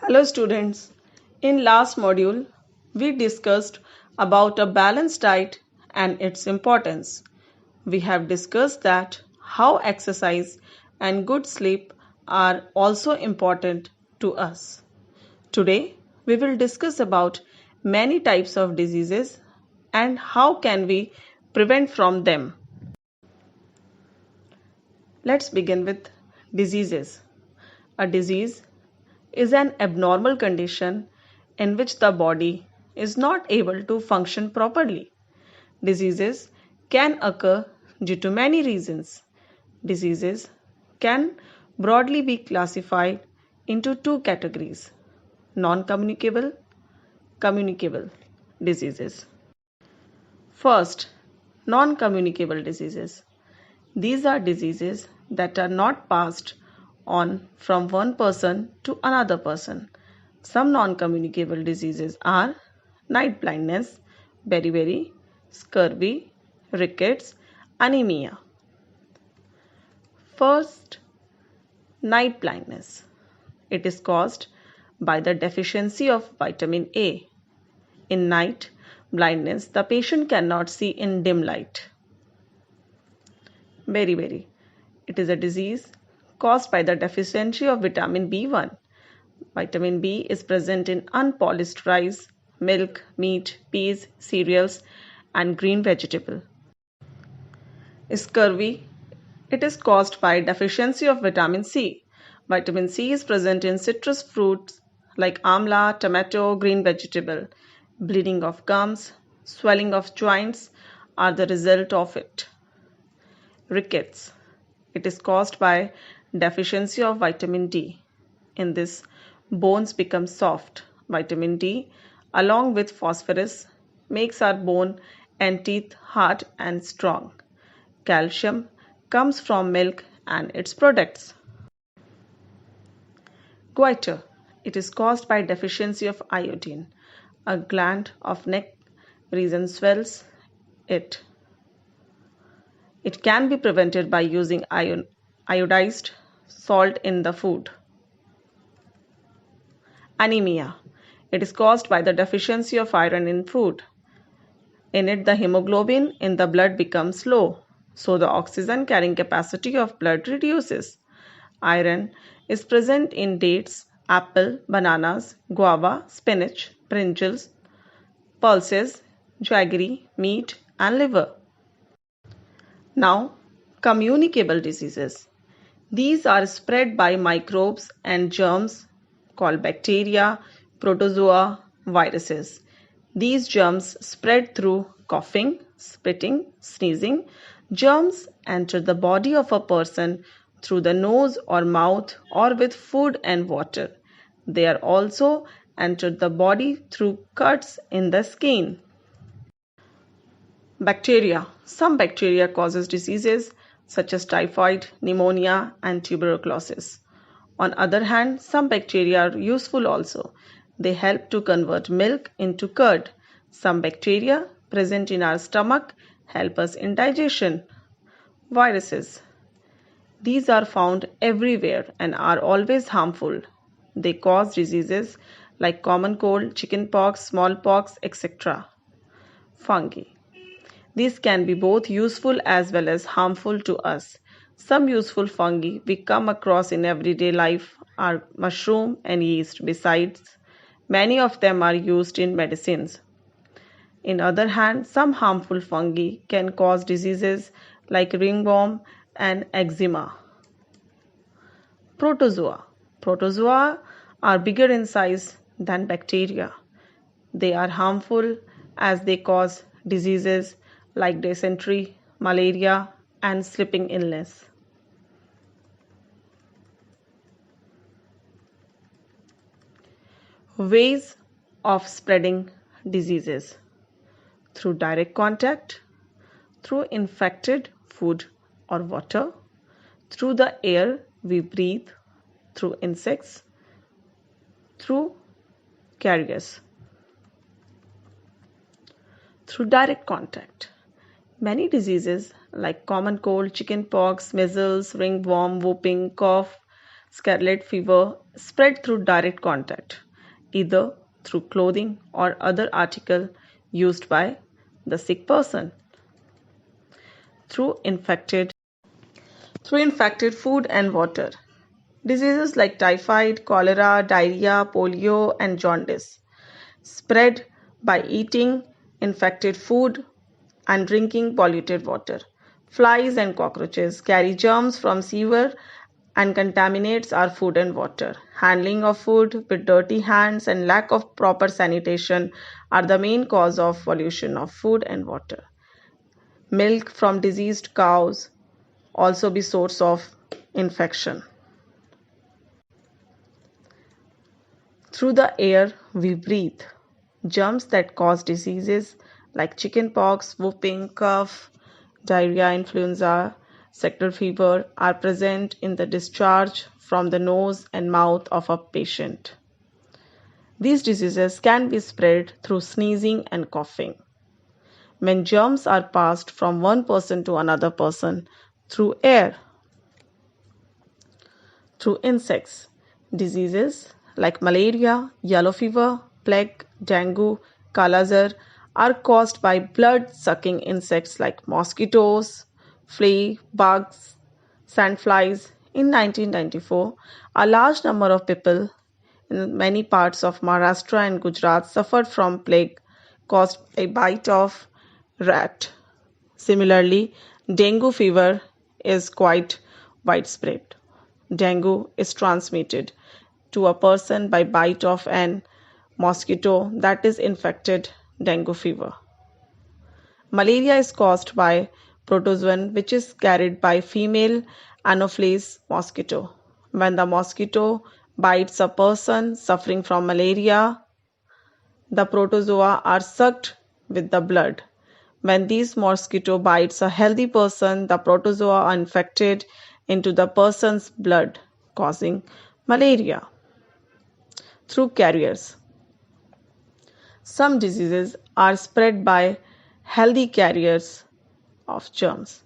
Hello students. In last module, we discussed about a balanced diet and its importance. We have discussed that how exercise and good sleep are also important to us. Today, we will discuss about many types of diseases and how can we prevent from them. Let's begin with diseases. A disease is an abnormal condition in which the body is not able to function properly. Diseases can occur due to many reasons. Diseases can broadly be classified into two categories: non communicable, communicable diseases. First, non communicable diseases. These are diseases that are not passed on from one person to another person. Some non communicable diseases are night blindness, beriberi, scurvy, rickets, anemia. First, night blindness. It is caused by the deficiency of vitamin A. In night blindness, the patient cannot see in dim light. Beriberi. It is a disease caused by the deficiency of vitamin B1. Vitamin B is present in unpolished rice, milk, meat, peas, cereals, and green vegetable. Scurvy. It is caused by deficiency of vitamin C. Vitamin C is present in citrus fruits like amla, tomato, green vegetable. Bleeding of gums, swelling of joints are the result of it. Rickets. It is caused by deficiency of vitamin D. In this, bones become soft. Vitamin D, along with phosphorus, makes our bone and teeth hard and strong. Calcium comes from milk and its products. Goiter. It is caused by deficiency of iodine. A gland of neck region swells it. It can be prevented by using iodized salt in the food. Anemia. It is caused by the deficiency of iron in food. In it, the hemoglobin in the blood becomes low, so the oxygen carrying capacity of blood reduces. Iron is present in dates, apple, bananas, guava, spinach, brinjals, pulses, jaggery, meat, and liver. Now, communicable diseases. These are spread by microbes and germs called bacteria, protozoa, viruses. These germs spread through coughing, spitting, sneezing. Germs enter the body of a person through the nose or mouth or with food and water. They are also entered the body through cuts in the skin. Bacteria. Some bacteria causes diseases such as typhoid, pneumonia, and tuberculosis. On other hand, some bacteria are useful also. They help to convert milk into curd. Some bacteria present in our stomach help us in digestion. Viruses. These are found everywhere and are always harmful. They cause diseases like common cold, chickenpox, smallpox, etc. Fungi. These can be both useful as well as harmful to us. Some useful fungi we come across in everyday life are mushroom and yeast. Besides, many of them are used in medicines. In other hand, some harmful fungi can cause diseases like ringworm and eczema. Protozoa. Protozoa are bigger in size than bacteria. They are harmful as they cause diseases like dysentery, malaria, and sleeping illness. Ways of spreading diseases: through direct contact, through infected food or water, through the air we breathe, through insects, through carriers. Through direct contact. Many diseases like common cold, chickenpox, measles, ringworm, whooping cough Scarlet fever spread through direct contact, either through clothing or other article used by the sick person, through infected food and water. Diseases like typhoid, cholera, diarrhea, polio, and jaundice spread by eating infected food and drinking polluted water. Flies and cockroaches carry germs from sewer and contaminates our food and water. Handling of food with dirty hands and lack of proper sanitation are the main cause of pollution of food and water. Milk from diseased cows also be source of infection. Through the air we breathe, germs that cause diseases like chickenpox, whooping cough, diarrhea, influenza, sector fever are present in the discharge from the nose and mouth of a patient. These diseases can be spread through sneezing and coughing. When germs are passed from one person to another person through air, through insects, diseases like malaria, yellow fever, plague, dengue, kala-azar are caused by blood-sucking insects like mosquitoes, flea, bugs, sandflies. In 1994, a large number of people in many parts of Maharashtra and Gujarat suffered from plague caused by bite of rat. Similarly, dengue fever is quite widespread. Dengue is transmitted to a person by bite of an mosquito that is infected dengue fever. Malaria is caused by protozoan which is carried by female Anopheles mosquito. When the mosquito bites a person suffering from malaria, the protozoa are sucked with the blood. When these mosquito bites a healthy person, the protozoa are infected into the person's blood, causing malaria. Through carriers, some diseases are spread by healthy carriers of germs.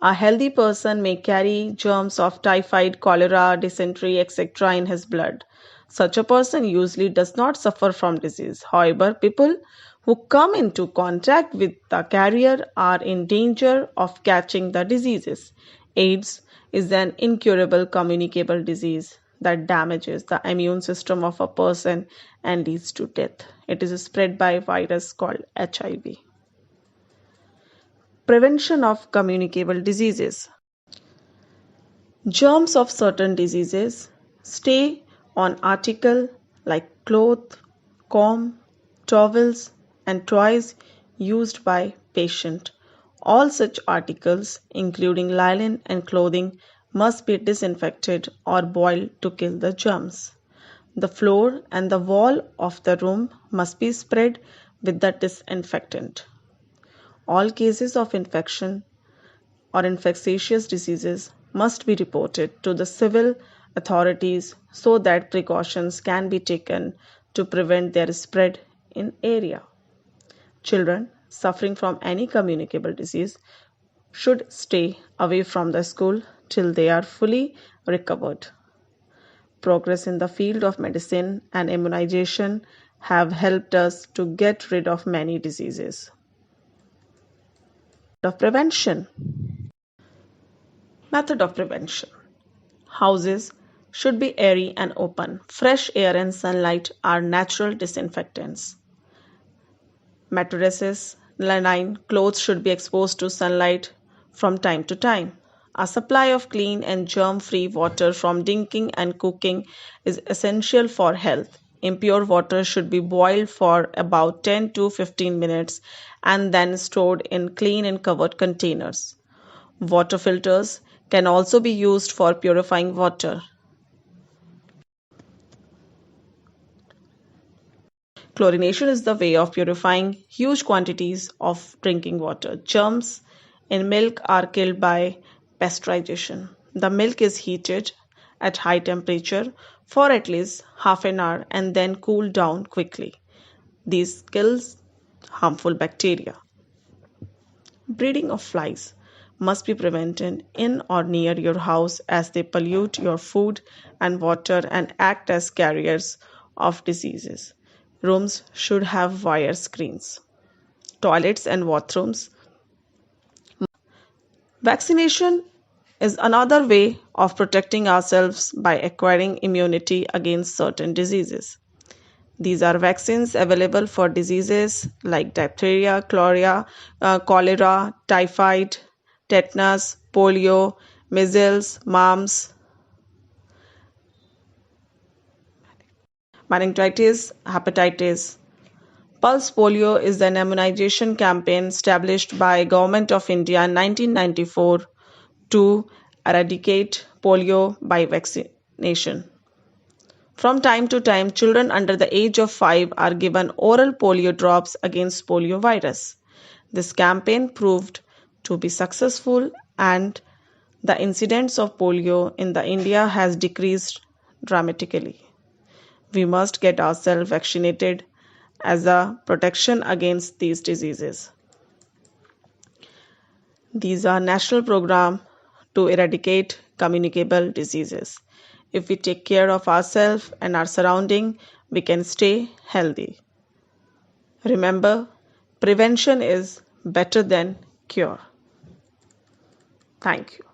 A healthy person may carry germs of typhoid, cholera, dysentery, etc. in his blood. Such a person usually does not suffer from disease. However, people who come into contact with the carrier are in danger of catching the diseases. AIDS is an incurable communicable disease that damages the immune system of a person and leads to death. It is spread by a virus called HIV. Prevention of communicable diseases. Germs of certain diseases stay on articles like cloth, comb, towels, and toys used by patient. All such articles, including linen and clothing, must be disinfected or boiled to kill the germs. The floor and the wall of the room must be spread with the disinfectant. All cases of infection or infectious diseases must be reported to the civil authorities so that precautions can be taken to prevent their spread in area. Children suffering from any communicable disease should stay away from the school till they are fully recovered. Progress in the field of medicine and immunization have helped us to get rid of many diseases. Of prevention. Method of prevention. Houses should be airy and open. Fresh air and sunlight are natural disinfectants. Mattresses, linen, clothes should be exposed to sunlight from time to time. A supply of clean and germ-free water from drinking and cooking is essential for health. Impure water should be boiled for about 10 to 15 minutes and then stored in clean and covered containers. Water filters can also be used for purifying water. Chlorination is the way of purifying huge quantities of drinking water. Germs in milk are killed by pasteurization. The milk is heated at high temperature for at least half an hour and then cooled down quickly. This kills harmful bacteria. Breeding of flies. must be prevented in or near your house as they pollute your food and water and act as carriers of diseases. Rooms should have wire screens. Toilets and bathrooms. Vaccination is another way of protecting ourselves by acquiring immunity against certain diseases. These are vaccines available for diseases like diphtheria, cholera, typhoid, tetanus, polio, measles, mumps, meningitis, hepatitis. Pulse polio is an immunization campaign established by Government of India in 1994 to eradicate polio by vaccination. From time to time, children under the age of 5 are given oral polio drops against polio virus. This campaign proved to be successful and the incidence of polio in the India has decreased dramatically. We must get ourselves vaccinated as a protection against these diseases. These are national programs to eradicate communicable diseases. If we take care of ourselves and our surrounding, we can stay healthy. Remember, prevention is better than cure. Thank you.